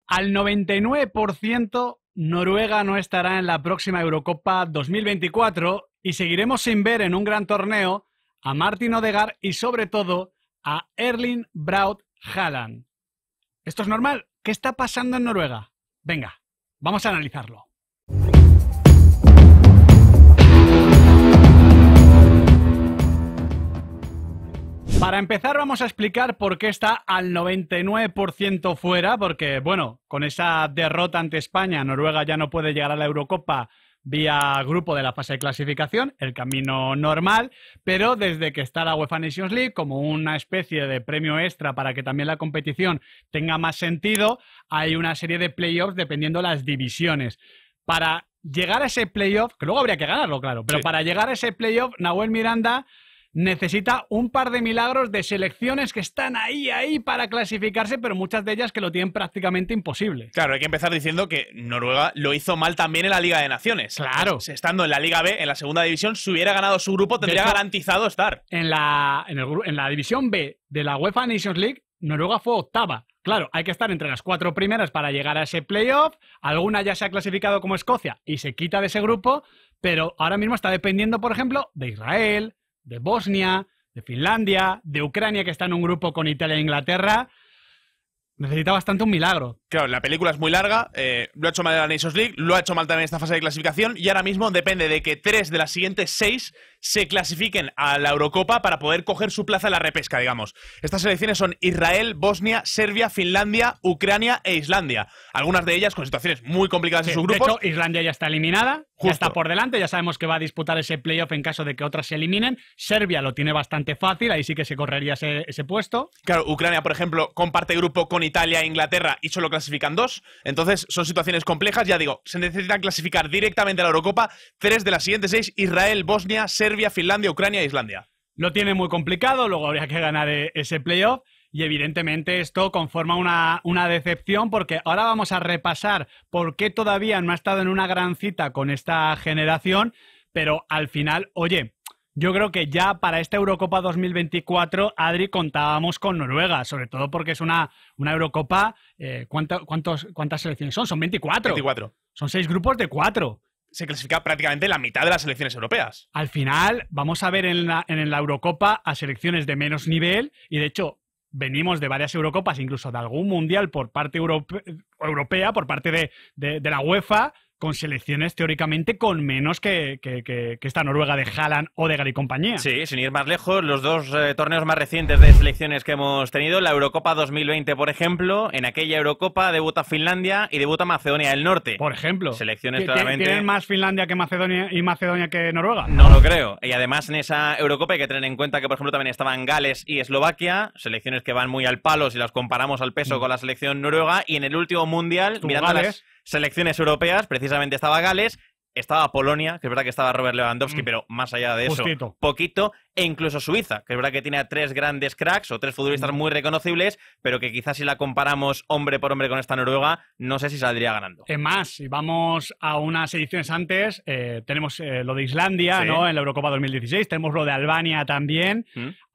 Al 99% Noruega no estará en la próxima Eurocopa 2024 y seguiremos sin ver en un gran torneo a Martin Odegaard y sobre todo a Erling Braut Haaland. ¿Esto es normal? ¿Qué está pasando en Noruega? Venga, vamos a analizarlo. Para empezar vamos a explicar por qué está al 99% fuera, porque bueno, con esa derrota ante España, Noruega ya no puede llegar a la Eurocopa vía grupo de la fase de clasificación, el camino normal, pero desde que está la UEFA Nations League como una especie de premio extra para que también la competición tenga más sentido, hay una serie de playoffs dependiendo las divisiones. Para llegar a ese playoff, que luego habría que ganarlo, claro, pero sí, para llegar a ese playoff, Nahuel Miranda necesita un par de milagros de selecciones que están ahí para clasificarse, pero muchas de ellas que lo tienen prácticamente imposible. Claro, hay que empezar diciendo que Noruega lo hizo mal también en la Liga de Naciones. Claro. Estando en la Liga B, en la segunda división, si hubiera ganado su grupo, tendría garantizado estar. En la división B de la UEFA Nations League, Noruega fue octava. Claro, hay que estar entre las 4 primeras para llegar a ese playoff. Alguna ya se ha clasificado como Escocia y se quita de ese grupo, pero ahora mismo está dependiendo, por ejemplo, de Israel, de Bosnia, de Finlandia, de Ucrania, que está en un grupo con Italia e Inglaterra. Necesita bastante un milagro. Claro, la película es muy larga, lo ha hecho mal en la Nations League, lo ha hecho mal también en esta fase de clasificación y ahora mismo depende de que 3 de las siguientes 6 se clasifiquen a la Eurocopa para poder coger su plaza en la repesca, digamos. Estas selecciones son Israel, Bosnia, Serbia, Finlandia, Ucrania e Islandia. Algunas de ellas con situaciones muy complicadas en sus grupos. De hecho, Islandia ya está eliminada, ya está por delante, ya sabemos que va a disputar ese playoff en caso de que otras se eliminen. Serbia lo tiene bastante fácil, ahí sí que se correría ese puesto. Claro, Ucrania, por ejemplo, comparte grupo con Italia e Inglaterra y solo clasifican 2. Entonces, son situaciones complejas. Ya digo, se necesitan clasificar directamente a la Eurocopa 3 de las siguientes 6, Israel, Bosnia, Serbia, Finlandia, Ucrania e Islandia. Lo tiene muy complicado, luego habría que ganar ese playoff y evidentemente esto conforma una decepción porque ahora vamos a repasar por qué todavía no ha estado en una gran cita con esta generación, pero al final, oye, yo creo que ya para esta Eurocopa 2024, Adri, contábamos con Noruega, sobre todo porque es una Eurocopa. ¿Cuántas selecciones son? Son 24. 24. Son 6 grupos de 4. Se clasifica prácticamente la mitad de las selecciones europeas. Al final, vamos a ver en la Eurocopa a selecciones de menos nivel y, de hecho, venimos de varias Eurocopas, incluso de algún mundial por parte europea, por parte de la UEFA, con selecciones teóricamente con menos que esta Noruega de Haaland, Odegaard y compañía. Sí, sin ir más lejos, los 2 torneos más recientes de selecciones que hemos tenido, la Eurocopa 2020, por ejemplo, en aquella Eurocopa debuta Finlandia y debuta Macedonia del Norte. Por ejemplo. Selecciones claramente... ¿Tienen más Finlandia que Macedonia y Macedonia que Noruega? No lo creo. Y además en esa Eurocopa hay que tener en cuenta que, por ejemplo, también estaban Gales y Eslovaquia, selecciones que van muy al palo si las comparamos al peso con la selección noruega, y en el último mundial, mirando las selecciones europeas, precisamente estaba Gales, estaba Polonia, que es verdad que estaba Robert Lewandowski, pero más allá de eso, poquito, e incluso Suiza, que es verdad que tiene a 3 grandes cracks o 3 futbolistas muy reconocibles, pero que quizás si la comparamos hombre por hombre con esta Noruega, no sé si saldría ganando. Es más, si vamos a unas ediciones antes, tenemos lo de Islandia, ¿sí?, ¿no?, en la Eurocopa 2016, tenemos lo de Albania también.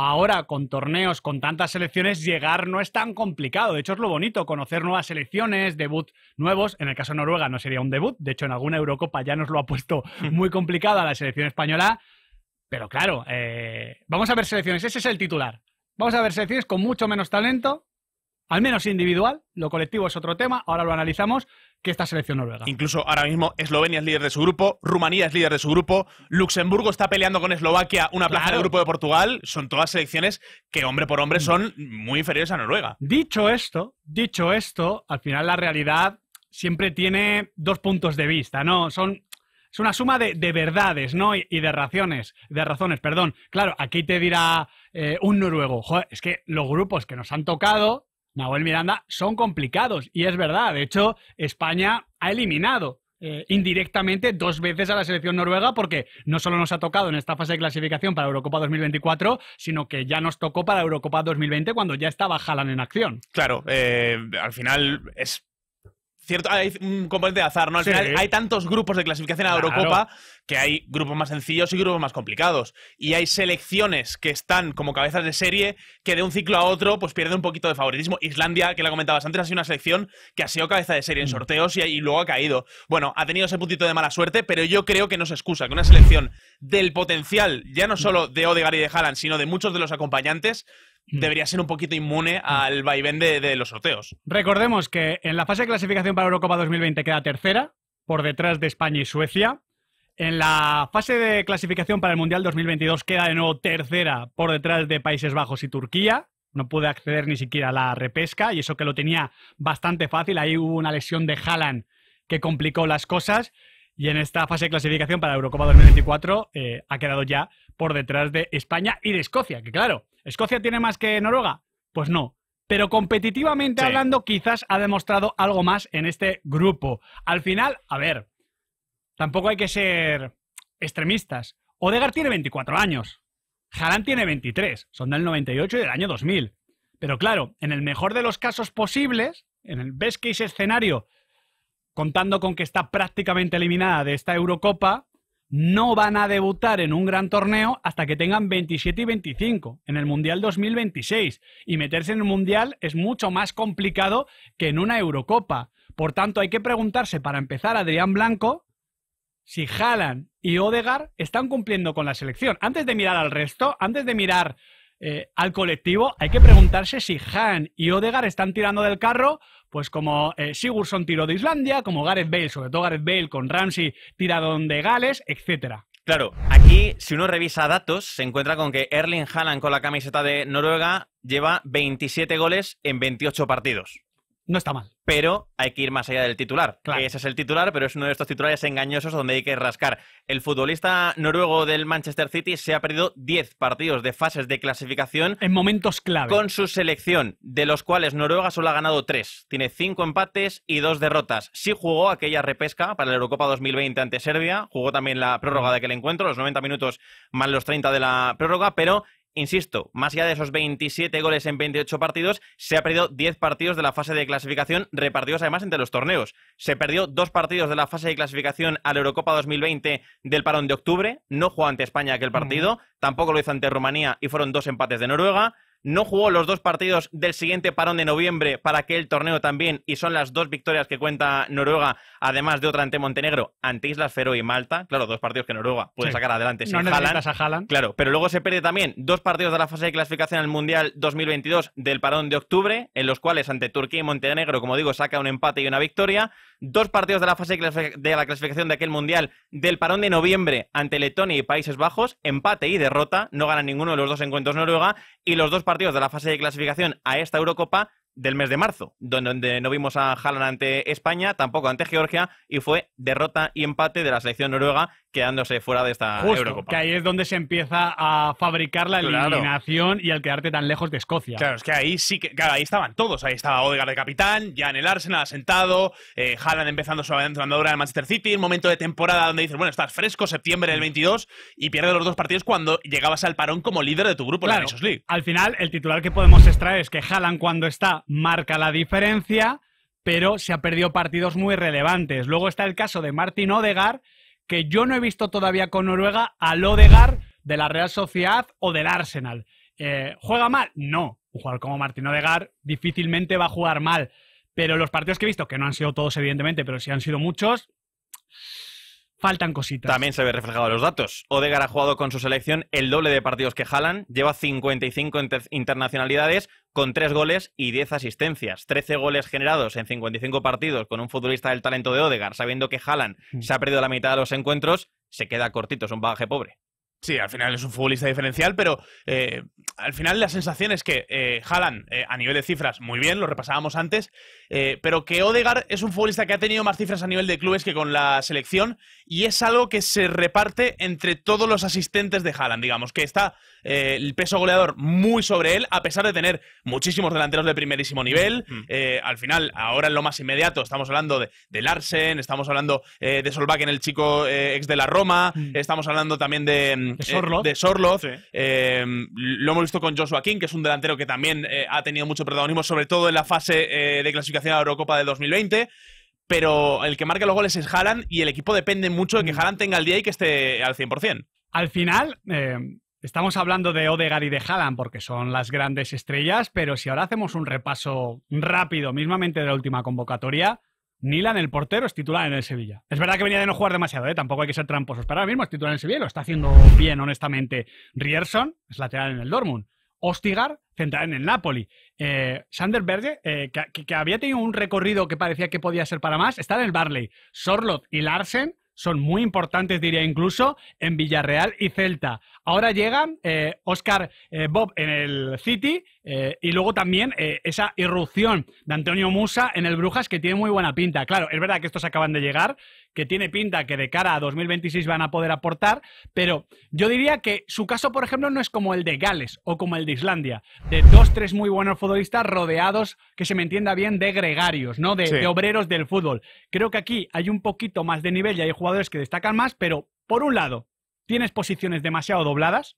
Ahora, con torneos, con tantas selecciones, llegar no es tan complicado. De hecho, es lo bonito, conocer nuevas selecciones, debut nuevos. En el caso de Noruega no sería un debut. De hecho, en alguna Eurocopa ya nos lo ha puesto muy complicado a la selección española. Pero claro, vamos a ver selecciones. Ese es el titular. Vamos a ver selecciones con mucho menos talento, al menos individual. Lo colectivo es otro tema. Ahora lo analizamos. Que esta selección noruega. Incluso ahora mismo Eslovenia es líder de su grupo, Rumanía es líder de su grupo, Luxemburgo está peleando con Eslovaquia una plaza del grupo de Portugal. Son todas selecciones que hombre por hombre son muy inferiores a Noruega. Dicho esto, al final la realidad siempre tiene 2 puntos de vista, ¿no? Es una suma de verdades, ¿no? Y de razones, perdón. Claro, aquí te dirá un noruego, joder, es que los grupos que nos han tocado, Nahuel Miranda, son complicados. Y es verdad, de hecho, España ha eliminado indirectamente 2 veces a la selección noruega porque no solo nos ha tocado en esta fase de clasificación para Eurocopa 2024, sino que ya nos tocó para Eurocopa 2020 cuando ya estaba Haaland en acción. Claro, al final es hay un componente de azar, ¿no? Al final hay tantos grupos de clasificación a la Eurocopa que hay grupos más sencillos y grupos más complicados. Y hay selecciones que están como cabezas de serie que de un ciclo a otro pues pierden un poquito de favoritismo. Islandia, que la comentabas antes, ha sido una selección que ha sido cabeza de serie en sorteos y luego ha caído. Bueno, ha tenido ese puntito de mala suerte, pero yo creo que no se excusa que una selección del potencial, ya no solo de Odegaard y de Haaland, sino de muchos de los acompañantes, debería ser un poquito inmune al vaivén de los sorteos. Recordemos que en la fase de clasificación para Eurocopa 2020 queda tercera, por detrás de España y Suecia. En la fase de clasificación para el Mundial 2022 queda de nuevo tercera, por detrás de Países Bajos y Turquía. No puede acceder ni siquiera a la repesca, y eso que lo tenía bastante fácil. Ahí hubo una lesión de Haaland que complicó las cosas. Y en esta fase de clasificación para la Eurocopa 2024 ha quedado ya por detrás de España y de Escocia. Que claro, ¿Escocia tiene más que Noruega? Pues no. Pero competitivamente hablando, quizás ha demostrado algo más en este grupo. Al final, a ver, tampoco hay que ser extremistas. Odegaard tiene 24 años. Haaland tiene 23. Son del 98 y del año 2000. Pero claro, en el mejor de los casos posibles, en el best case escenario, contando con que está prácticamente eliminada de esta Eurocopa, no van a debutar en un gran torneo hasta que tengan 27 y 25 en el Mundial 2026. Y meterse en un Mundial es mucho más complicado que en una Eurocopa. Por tanto, hay que preguntarse, para empezar, Adrián Blanco, si Haaland y Odegaard están cumpliendo con la selección. Antes de mirar al resto, antes de mirar al colectivo, hay que preguntarse si Haaland y Odegaard están tirando del carro, pues como Sigurdsson tiró de Islandia, como Gareth Bale, sobre todo Gareth Bale con Ramsey tiradón de Gales, etcétera. Claro, aquí si uno revisa datos se encuentra con que Erling Haaland con la camiseta de Noruega lleva 27 goles en 28 partidos. No está mal. Pero hay que ir más allá del titular. Claro. Ese es el titular, pero es uno de estos titulares engañosos donde hay que rascar. El futbolista noruego del Manchester City se ha perdido 10 partidos de fases de clasificación en momentos clave con su selección, de los cuales Noruega solo ha ganado 3. Tiene 5 empates y 2 derrotas. Sí jugó aquella repesca para la Eurocopa 2020 ante Serbia, jugó también la prórroga de aquel encuentro, los 90 minutos más los 30 de la prórroga, pero insisto, más allá de esos 27 goles en 28 partidos, se ha perdido 10 partidos de la fase de clasificación, repartidos además entre los torneos. Se perdió 2 partidos de la fase de clasificación a la Eurocopa 2020 del parón de octubre, no jugó ante España aquel partido, tampoco lo hizo ante Rumanía y fueron 2 empates de Noruega. No jugó los 2 partidos del siguiente parón de noviembre para aquel torneo también, y son las 2 victorias que cuenta Noruega, además de otra ante Montenegro, ante Islas Feroe y Malta. Claro, 2 partidos que Noruega puede sacar adelante sin Haaland. A Haaland. Claro, pero luego se pierde también 2 partidos de la fase de clasificación al Mundial 2022 del parón de octubre, en los cuales ante Turquía y Montenegro, como digo, saca un empate y una victoria. 2 partidos de la fase de la clasificación de aquel Mundial del parón de noviembre ante Letonia y Países Bajos, empate y derrota, no gana ninguno de los 2 encuentros Noruega, y los 2 partidos de la fase de clasificación a esta Eurocopa del mes de marzo, donde no vimos a Haaland ante España, tampoco ante Georgia, y fue derrota y empate de la selección noruega, quedándose fuera de esta Eurocopa. Que ahí es donde se empieza a fabricar la eliminación y al quedarte tan lejos de Escocia. Claro, es que ahí sí que, claro, ahí estaban todos. Ahí estaba Odegaard de capitán, ya en el Arsenal asentado, Haaland empezando su andadura en el Manchester City, un momento de temporada donde dices, bueno, estás fresco, septiembre del 22, y pierdes los 2 partidos cuando llegabas al parón como líder de tu grupo en la Nations League. Al final, el titular que podemos extraer es que Haaland, cuando está, marca la diferencia, pero se ha perdido partidos muy relevantes. Luego está el caso de Martin Odegaard, que yo no he visto todavía con Noruega al Odegaard de la Real Sociedad o del Arsenal. ¿Juega mal? No. Un jugador como Martin Odegaard difícilmente va a jugar mal. Pero los partidos que he visto, que no han sido todos evidentemente, pero sí han sido muchos, faltan cositas. También se ve reflejado en los datos. Odegaard ha jugado con su selección el doble de partidos que Haaland, lleva 55 internacionalidades con 3 goles y 10 asistencias. 13 goles generados en 55 partidos con un futbolista del talento de Odegaard, sabiendo que Haaland se ha perdido la mitad de los encuentros, se queda cortito, es un bagaje pobre. Sí, al final es un futbolista diferencial, pero al final la sensación es que Haaland, a nivel de cifras, muy bien, lo repasábamos antes, pero que Odegaard es un futbolista que ha tenido más cifras a nivel de clubes que con la selección, y es algo que se reparte entre todos los asistentes de Haaland, digamos, que está el peso goleador muy sobre él, a pesar de tener muchísimos delanteros de primerísimo nivel. Al final, ahora en lo más inmediato, estamos hablando de Larsen, estamos hablando de Solbakken, el chico ex de la Roma, estamos hablando también de Sorloth. Sí. Lo hemos visto con Joshua King, que es un delantero que también ha tenido mucho protagonismo, sobre todo en la fase de clasificación a la Eurocopa de 2020. pero el que marca los goles es Haaland y el equipo depende mucho de que Haaland tenga el día y que esté al 100%. Al final, estamos hablando de Odegaard y de Haaland porque son las grandes estrellas, pero si ahora hacemos un repaso rápido, mismamente de la última convocatoria, Nyland, el portero, es titular en el Sevilla. Es verdad que venía de no jugar demasiado, tampoco hay que ser tramposos, pero ahora mismo es titular en el Sevilla y lo está haciendo bien, honestamente. Rierson es lateral en el Dortmund. Ostigar, central en el Napoli. Sander Berge, que había tenido un recorrido que parecía que podía ser para más, está en el Barley. Sorloth y Larsen son muy importantes, diría incluso, en Villarreal y Celta. Ahora llegan Oscar Bob en el City y luego también esa irrupción de Antonio Musa en el Brujas, que tiene muy buena pinta. Claro, es verdad que estos acaban de llegar, que tiene pinta que de cara a 2026 van a poder aportar, pero yo diría que su caso, por ejemplo, no es como el de Gales o como el de Islandia, de 2-3 muy buenos futbolistas rodeados, que se me entienda bien, de gregarios, ¿no? De obreros del fútbol. Creo que aquí hay un poquito más de nivel y hay jugadores que destacan más, pero por un lado, tienes posiciones demasiado dobladas.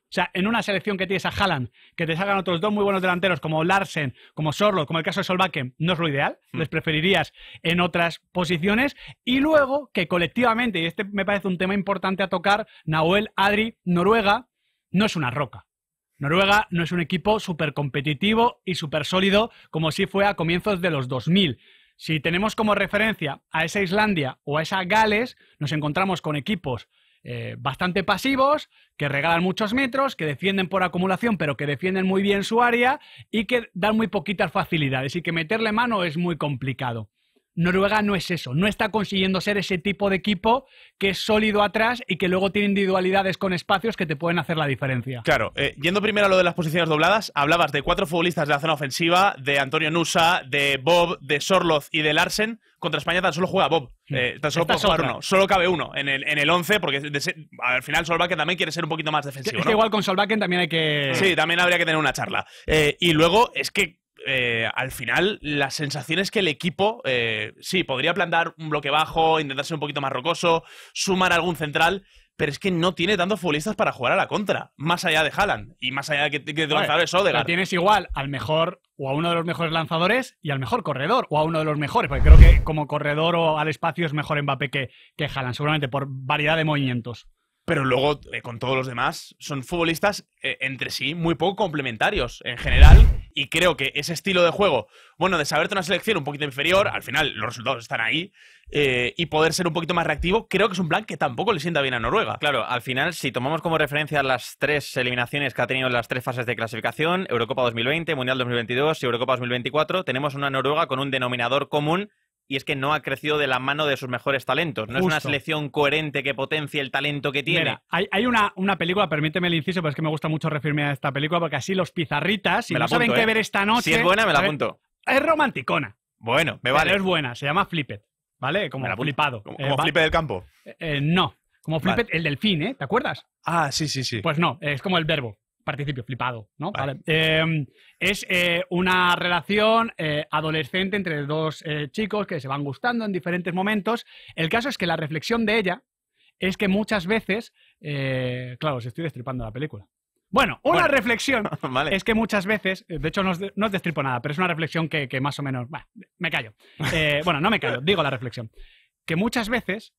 O sea, en una selección que tienes a Haaland, que te salgan otros dos muy buenos delanteros como Larsen, como Sorloth, como el caso de Solbakken, no es lo ideal. Les preferirías en otras posiciones. Y luego que colectivamente, y este me parece un tema importante a tocar, Nahuel, Adri, Noruega no es una roca. Noruega no es un equipo súper competitivo y súper sólido como sí fue a comienzos de los 2000. Si tenemos como referencia a esa Islandia o a esa Gales, nos encontramos con equipos bastante pasivos, que regalan muchos metros, que defienden por acumulación, pero que defienden muy bien su área y que dan muy poquitas facilidades y que meterle mano es muy complicado. Noruega no es eso, no está consiguiendo ser ese tipo de equipo que es sólido atrás y que luego tiene individualidades con espacios que te pueden hacer la diferencia. Claro, yendo primero a lo de las posiciones dobladas, hablabas de 4 futbolistas de la zona ofensiva, de Antonio Nusa, de Bob, de Sorloth y de Larsen. Contra España tan solo juega Bob, tan solo puede jugar uno, solo cabe uno en el 11, porque al final Solbakken también quiere ser un poquito más defensivo, es que igual con Solbakken también hay que... Sí, también habría que tener una charla. Y luego es que al final la sensación es que el equipo sí, podría plantar un bloque bajo, intentar ser un poquito más rocoso, sumar algún central, pero es que no tiene tantos futbolistas para jugar a la contra, más allá de Haaland y más allá de que lanzadores Odegaard. Tienes igual al mejor o a uno de los mejores lanzadores y al mejor corredor o a uno de los mejores, porque creo que como corredor o al espacio es mejor Mbappé que Haaland, seguramente por variedad de movimientos. Pero luego, con todos los demás, son futbolistas entre sí muy poco complementarios en general. Y creo que ese estilo de juego, bueno, de saberte una selección un poquito inferior, al final los resultados están ahí, y poder ser un poquito más reactivo, creo que es un plan que tampoco le sienta bien a Noruega. Claro, al final, si tomamos como referencia las 3 eliminaciones que ha tenido en las 3 fases de clasificación, Eurocopa 2020, Mundial 2022 y Eurocopa 2024, tenemos una Noruega con un denominador común. Y es que no ha crecido de la mano de sus mejores talentos. No es una selección coherente que potencie el talento que tiene. Mira, hay una película, permíteme el inciso, pero es que me gusta mucho referirme a esta película, porque así los pizarritas, si no saben qué ver esta noche... Si es buena, me la apunto. Es romanticona. Bueno, me vale. Pero es buena, se llama Flipped, ¿vale? Como flipado. ¿Como Flipped del campo? No, como Flipped, el delfín, ¿te acuerdas? Ah, sí. Pues no, es como el verbo. Participio, flipado, ¿no? Vale. Es una relación adolescente entre dos chicos que se van gustando en diferentes momentos. El caso es que la reflexión de ella es que muchas veces... claro, os estoy destripando la película. Bueno, reflexión vale. Es que muchas veces... De hecho, no os destripo nada, pero es una reflexión que más o menos... me callo. Bueno, no me callo, digo la reflexión. Que muchas veces...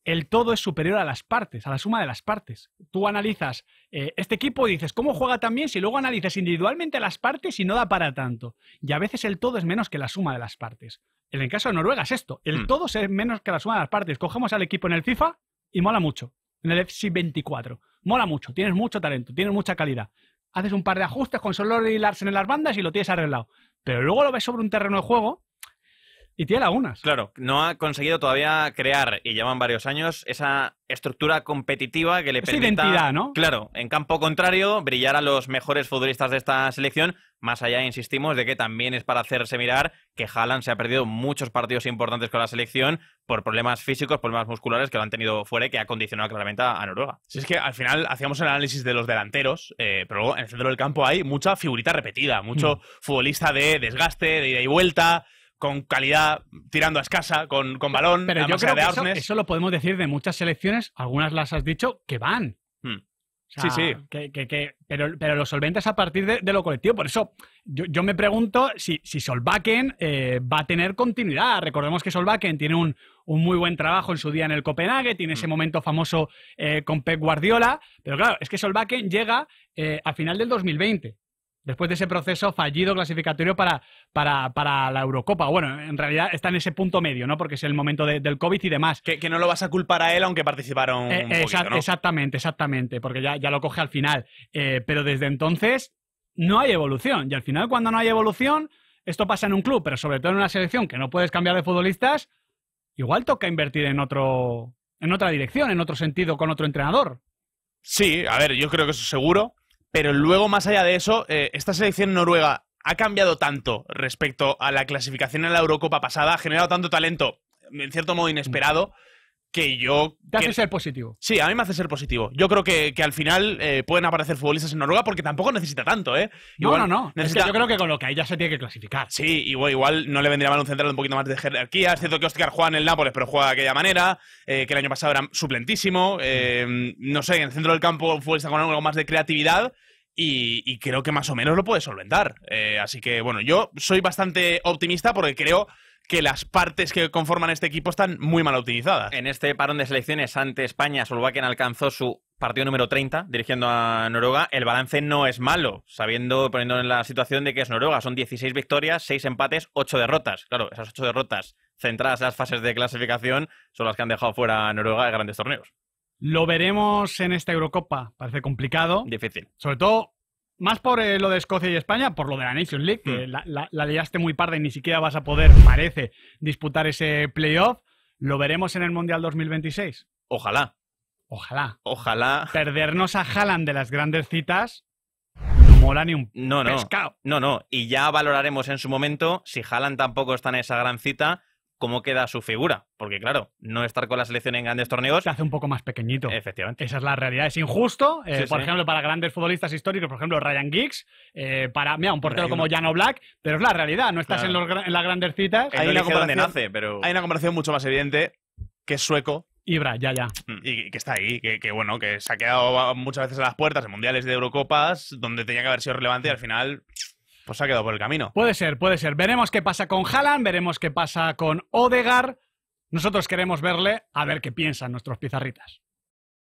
el todo es superior a las partes, a la suma de las partes. Tú analizas este equipo y dices, ¿cómo juega tan bien? Si luego analizas individualmente las partes y no da para tanto. Y a veces el todo es menos que la suma de las partes. En el caso de Noruega es esto. El todo es menos que la suma de las partes. Cogemos al equipo en el FIFA y mola mucho. En el FC 24. Mola mucho. Tienes mucho talento. Tienes mucha calidad. Haces un par de ajustes con Sorloth y Larsen en las bandas y lo tienes arreglado. Pero luego lo ves sobre un terreno de juego... y tiene lagunas. Claro, no ha conseguido todavía crear, y llevan varios años, esa estructura competitiva que le permita... identidad, ¿no? Claro, en campo contrario, brillar a los mejores futbolistas de esta selección. Más allá, insistimos, de que también es para hacerse mirar que Haaland se ha perdido muchos partidos importantes con la selección por problemas físicos, problemas musculares que lo han tenido fuera y que ha condicionado claramente a Noruega. Si es que al final hacíamos el análisis de los delanteros, pero luego en el centro del campo hay mucha figurita repetida, mucho futbolista de desgaste, de ida y vuelta... con calidad, tirando a escasa, con balón. Pero yo creo que eso lo podemos decir de muchas selecciones, algunas las has dicho, que van. O sea, Sí. Pero lo solventas a partir de lo colectivo. Por eso yo me pregunto si Solbakken va a tener continuidad. Recordemos que Solbakken tiene un muy buen trabajo en su día en el Copenhague, tiene ese momento famoso con Pep Guardiola, pero claro, es que Solbakken llega a final del 2020. Después de ese proceso fallido clasificatorio para la Eurocopa. Bueno, en realidad está en ese punto medio, ¿no? Porque es el momento del COVID y demás. Que no lo vas a culpar a él, aunque participaron un poquito, ¿no? Exactamente, porque ya lo coge al final. Pero desde entonces no hay evolución. Y al final, cuando no hay evolución, esto pasa en un club, pero sobre todo en una selección que no puedes cambiar de futbolistas, igual toca invertir en otra dirección, en otro sentido, con otro entrenador. Sí, a ver, yo creo que eso es seguro. Pero luego, más allá de eso, esta selección noruega ha cambiado tanto respecto a la clasificación en la Eurocopa pasada, ha generado tanto talento, en cierto modo inesperado, que yo... Te hace ser positivo. Sí, a mí me hace ser positivo. Yo creo que al final pueden aparecer futbolistas en Noruega porque tampoco necesita tanto, ¿eh? Igual no. Necesita... Es que yo creo que con lo que hay ya se tiene que clasificar. Sí, igual no le vendría mal un central un poquito más de jerarquía. Es cierto que Oscar juega en el Nápoles, pero juega de aquella manera, que el año pasado era suplentísimo. No sé, en el centro del campo un futbolista con algo más de creatividad. Y creo que más o menos lo puede solventar. Así que, bueno, yo soy bastante optimista porque creo que las partes que conforman este equipo están muy mal optimizadas. En este parón de selecciones ante España, Solbakken alcanzó su partido número 30 dirigiendo a Noruega. El balance no es malo, poniendo en la situación de que es Noruega. Son 16 victorias, 6 empates, 8 derrotas. Claro, esas 8 derrotas centradas en las fases de clasificación son las que han dejado fuera a Noruega de grandes torneos. Lo veremos en esta Eurocopa. Parece complicado. Difícil. Sobre todo, más por lo de Escocia y España, por lo de la Nations League, que la liaste muy parda y ni siquiera vas a poder, parece, disputar ese playoff. ¿Lo veremos en el Mundial 2026? Ojalá. Ojalá. Perdernos a Haaland de las grandes citas no mola ni un pescado. No. Y ya valoraremos en su momento, si Haaland tampoco está en esa gran cita, cómo queda su figura. Porque, claro, no estar con la selección en grandes torneos... Se hace un poco más pequeñito. Efectivamente. Esa es la realidad. Es injusto. Sí. Por ejemplo, para grandes futbolistas históricos, por ejemplo, Ryan Giggs, un portero como Jan Oblak, pero es la realidad. No estás en las grandes citas. Hay una comparación mucho más evidente, que es sueco. Ibra, ya. Y que está ahí, que se ha quedado muchas veces a las puertas en mundiales de Eurocopas, donde tenía que haber sido relevante y al final... pues se ha quedado por el camino. Puede ser. Veremos qué pasa con Haaland, veremos qué pasa con Odegaard. Nosotros queremos verle a ver qué piensan nuestros pizarritas.